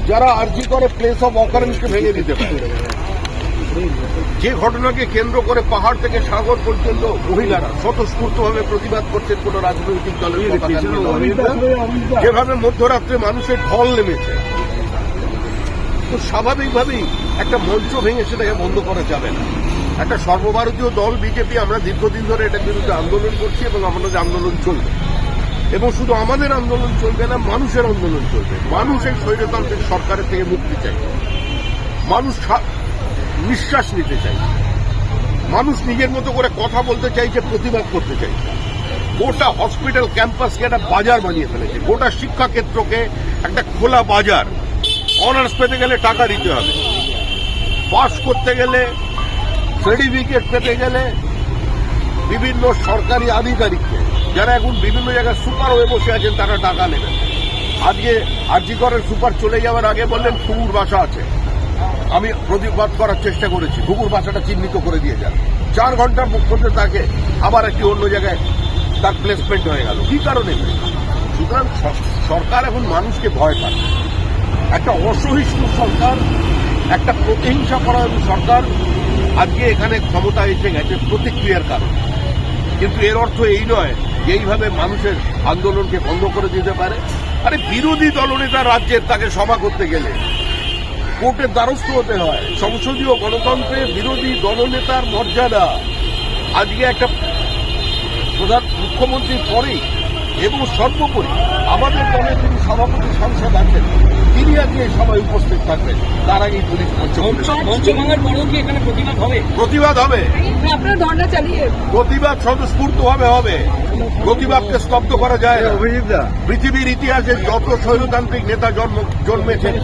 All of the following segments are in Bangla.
যারা আরজি করে প্লেস অফ অকারেন্সকে ভেঙে দিতে পারে, যে ঘটনাকে কেন্দ্র করে পাহাড় থেকে সাগর পর্যন্ত মহিলারা স্বতঃস্ফূর্তভাবে প্রতিবাদ করছেন কোন রাজনৈতিক দলের যেভাবে মধ্যরাত্রে মানুষের ঢল নেমেছে, তো স্বাভাবিকভাবেই একটা মঞ্চ ভেঙে সেটাকে বন্ধ করা যাবে না। একটা সর্বভারতীয় দল বিজেপি, আমরা দীর্ঘদিন ধরে এটার বিরুদ্ধে আন্দোলন করছি এবং আমাদের আন্দোলন চলবে, এবং শুধু আমাদের আন্দোলন চলবে না, মানুষের আন্দোলন চলবে। মানুষ এই স্বৈরতান্ত্রিক সরকারের থেকে মুক্তি চাই, মানুষ নিঃশ্বাস নিতে চাই, মানুষ নিজের মতো করে কথা বলতে চাইছে, প্রতিবাদ করতে চাইছে। গোটা হসপিটাল ক্যাম্পাসকে একটা বাজার বানিয়ে ফেলেছে, গোটা শিক্ষাক্ষেত্রকে একটা খোলা বাজার। অনার্স পেতে গেলে টাকা দিতে হবে, পাস করতে গেলে, সার্টিফিকেট পেতে গেলে বিভিন্ন সরকারি আধিকারিককে, যারা এখন বিভিন্ন জায়গায় সুপার হয়ে বসে আছেন, তারা টাকা নেবেন। আজকে আরজি করের সুপার চলে যাওয়ার আগে বললেন ঘুঘুর বাসা আছে, আমি প্রতিবাদ করার চেষ্টা করেছি, ঘুঘুর বাসাটা চিহ্নিত করে দিয়ে যান। 4 ঘন্টার মধ্যে তাকে আবার একটি অন্য জায়গায় তার প্লেসমেন্ট হয়ে গেল। কি কারণে? সুতরাং সরকার এখন মানুষকে ভয় পায়। একটা অসহিষ্ণু সরকার, একটা প্রতিহিংসা পরায়ণ সরকার আজকে এখানে ক্ষমতা এসে গেছে প্রতিক্রিয়ার কারণে। কিন্তু এর অর্থ এই নয় যে এইভাবে মানুষের আন্দোলনকে বন্ধ করে দিতে পারে। আরে বিরোধী দলনেতা রাজ্যের, তাকে সভা করতে গেলে কোর্টের দ্বারস্থ হতে হয়। সংসদীয় গণতন্ত্রে বিরোধী দলনেতার মর্যাদা আজকে একটা প্রধান মুখ্যমন্ত্রীর পরেই এবং সর্বোপরি আমাদের দলের যিনি সভাপতি সাংসদ আছেন, তিনি আজকে এই সভায় উপস্থিত থাকবেন। তার আগেই পুলিশ মঞ্চ ভাঙার পরেও কি এখানে প্রতিবাদ হবে? প্রতিবাদ হবে, আপনারা ধর্ণা চালিয়ে প্রতিবাদ স্বতঃস্ফূর্তভাবে হবে। প্রতিবাদকে স্তব্ধ করা যায় না। পৃথিবীর ইতিহাসে যত স্বৈরতান্ত্রিক নেতা জন্মেছেন,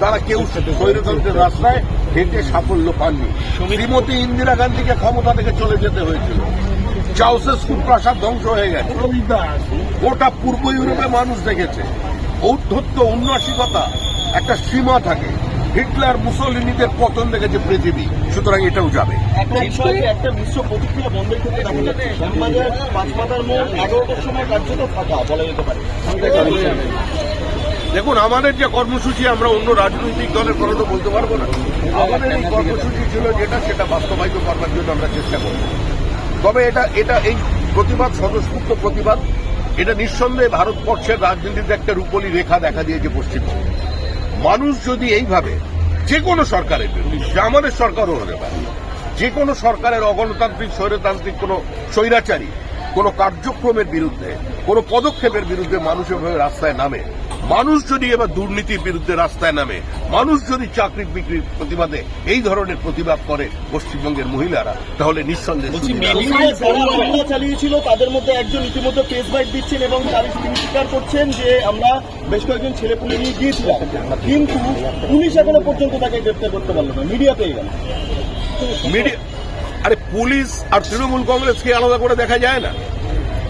তারা কেউ স্বৈরতন্ত্রের রাস্তায় হেঁটে সাফল্য পাননি। শ্রীমতী ইন্দিরা গান্ধীকে ক্ষমতা থেকে চলে যেতে হয়েছিল, চাউসেস্কু প্রাসাদ ধ্বংস হয়ে গেছে। গোটা পূর্ব ইউরোপে মানুষ দেখেছে ঔদ্ধত্য, উন্নাসিকতা একটা সীমা থাকে। হিটলার, মুসোলিনিদের পতন দেখেছে পৃথিবী, সুতরাং এটাও যাবে। একটা মিশ্র প্রতিক্রিয়া বন্ধের ক্ষেত্রে দেখা যাচ্ছে। শ্যামবাজার, পাঁচমাথার মোড় 11টার সময় কার্যত ফাঁকা বলা যেতে পারে। দেখুন, আমাদের যে কর্মসূচি, আমরা অন্য রাজনৈতিক দলের কথা তো বলতে পারবো না। আমাদের এই কর্মসূচি ছিল যেটা, সেটা বাস্তবায়িত করার জন্য আমরা চেষ্টা করব। তবে এটা এই প্রতিবাদ, স্বতঃস্ফূর্ত প্রতিবাদ, এটা নিঃসন্দেহে ভারতবর্ষের রাজনীতিতে একটা রূপলি রেখা দেখা দিয়েছে পশ্চিমবঙ্গে। মানুষ যদি এইভাবে যে কোনো সরকারের বিরুদ্ধে, আমাদের সরকারও হতে পারে, যে কোনো সরকারের অগণতান্ত্রিক, স্বৈরতান্ত্রিক, কোনো স্বৈরাচারী কোনো কার্যক্রমের বিরুদ্ধে, কোনো পদক্ষেপের বিরুদ্ধে মানুষ এভাবে রাস্তায় নামে, মানুষ যদি এবার দুর্নীতির বিরুদ্ধে রাস্তায় নামে, মানুষ যদি চাকরি বিক্রির প্রতিবাদে এই ধরনের প্রতিবাদ করে পশ্চিমবঙ্গের মহিলারা, তাহলে নিঃসন্দেহে চালিয়েছিল তাদের মধ্যে একজন ইতিমধ্যে প্রেস বাইট দিচ্ছেন এবং তিনি স্বীকার করছেন যে আমরা বেশ কয়েকজন ছেলেপুলে নিয়ে গিয়েছিলাম, কিন্তু পুলিশ এখনো পর্যন্ত তাকে গ্রেপ্তার করতে পারল না। মিডিয়া পেয়ে গেল। আরে পুলিশ আর তৃণমূল কংগ্রেসকে আলাদা করে দেখা যায় না?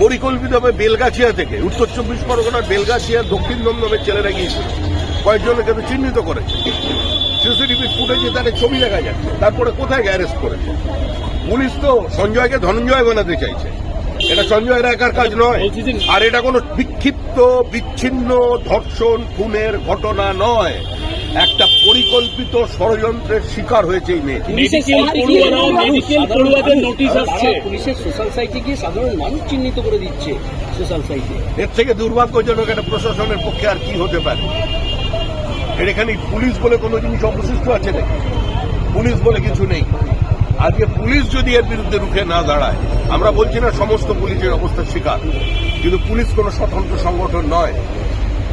পরিকল্পিতভাবে বেলগাছিয়া থেকে, উত্তর 24 পরগনার বেলগাছিয়া দক্ষিণ দমদমের ছেলেরা গিয়েছিল, কয়েকজনকে তো চিহ্নিত করেছে, সিসিটিভি ফুটেজে তাদের ছবি দেখা যাচ্ছে। তারপরে কোথায় অ্যারেস্ট করেছে পুলিশ? তো সঞ্জয়কে ধনঞ্জয় বানাতে চাইছে। এটা সঞ্জয় একার কাজ নয়, আর এটা কোনো বিক্ষিপ্ত, বিচ্ছিন্ন ধর্ষণ, খুনের ঘটনা নয়। একটা পরিকল্পিত ষড়যন্ত্রের শিকার হয়েছে এই মেয়ে। পুলিশের সোশ্যাল সাইটে গিয়ে সাধারণ মানুষ চিহ্নিত করে দিচ্ছে সোশ্যাল সাইটে। এর থেকে দুর্ভাগ্যজনক একটা প্রশাসনের পক্ষে আর কি হতে পারে? এখানে পুলিশ বলে কোনো জিনিস অবশিষ্ট আছে নাকি? পুলিশ বলে কিছু নেই। আজকে পুলিশ যদি এর বিরুদ্ধে রুখে না দাঁড়ায়, আমরা বলছি না সমস্ত পুলিশের অবস্থার শিকার, কিন্তু পুলিশ কোনো স্বতন্ত্র সংগঠন নয়।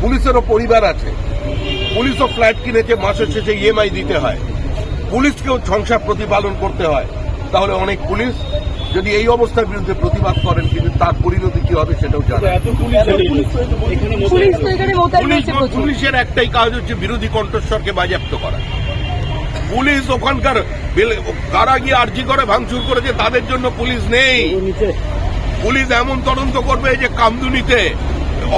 পুলিশেরও পরিবার আছে, পুলিশও ফ্ল্যাট কিনেছে, মাসের শেষে ইএমআই দিতে হয়, পুলিশকেও সংসার প্রতিপালন করতে হয়। তাহলে অনেক পুলিশ যদি এই অবস্থার বিরুদ্ধে প্রতিবাদ করেন, কিন্তু তার পরিণতি কি হবে সেটাও জানেন। পুলিশের একটাই কাজ হচ্ছে বিরোধী কণ্ঠস্বরকে বাজেয়াপ্ত করা। পুলিশ ওখানকার কারা গিয়ে আরজি করে ভাঙচুর করেছে, তাদের জন্য পুলিশ নেই। পুলিশ এমন তদন্ত করবে যে কামদুনিতে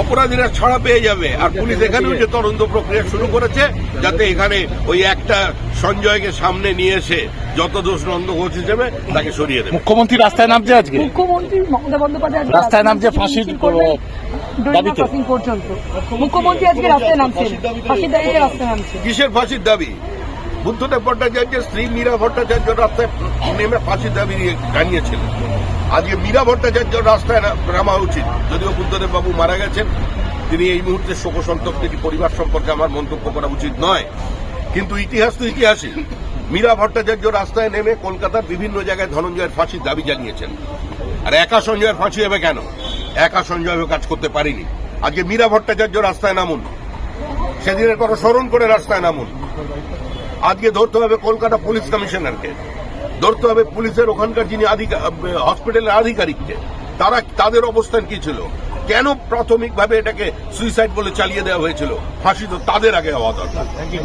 অপরাধীরা ছাড়া পেয়ে যাবে। আর পুলিশ এখানেও যে তদন্ত প্রক্রিয়া শুরু করেছে, যাতে এখানে ওই একটা সঞ্জয়কে সামনে নিয়ে এসে যত দোষ নন্দ ঘোষ হিসেবে তাকে সরিয়ে দেবে। মুখ্যমন্ত্রী রাস্তায় নামছে, আজকে মুখ্যমন্ত্রী মমতা বন্দ্যোপাধ্যায় রাস্তায় নামছে ফাঁসির ডোরিনা ক্রসিং পর্যন্ত মুখ্যমন্ত্রী আজকে রাস্তায় নামছেন, ফাঁসির দাবিতে রাস্তায় নামছেন। কিসের ফাঁসির দাবি? বুদ্ধদেব ভট্টাচার্যের স্ত্রী মীরা ভট্টাচার্য রাস্তায় নেমে ফাঁসির দাবি জানিয়েছিলেন। আজকে মীরা ভট্টাচার্য রাস্তায় নামা উচিত, যদিও বুদ্ধদেব বাবু মারা গেছেন, তিনি এই মুহূর্তে শোকসন্তপ্ত পরিবার সম্পর্কে আমার মন্তব্য করা উচিত নয়, কিন্তু ইতিহাস তো ইতিহাসই। মীরা ভট্টাচার্য রাস্তায় নেমে কলকাতার বিভিন্ন জায়গায় ধনঞ্জয়ের ফাঁসির দাবি জানিয়েছেন। আর একা সঞ্জয়ের ফাঁসি হবে কেন? একা সঞ্জয় কাজ করতে পারিনি। আজকে মীরা ভট্টাচার্য রাস্তায় নামুন, সেদিনের কথা স্মরণ করে রাস্তায় নামুন। আজকে ধরতে হবে কলকাতা পুলিশ কমিশনারকে, ধরতে হবে পুলিশের ওখানকার যিনি হসপিটালের আধিকারিককে, তাদের অবস্থান কি ছিল, কেন প্রাথমিকভাবে এটাকে সুইসাইড বলে চালিয়ে দেওয়া হয়েছিল? ফাঁসি তো তাদের আগে হওয়া দরকার। Thank you.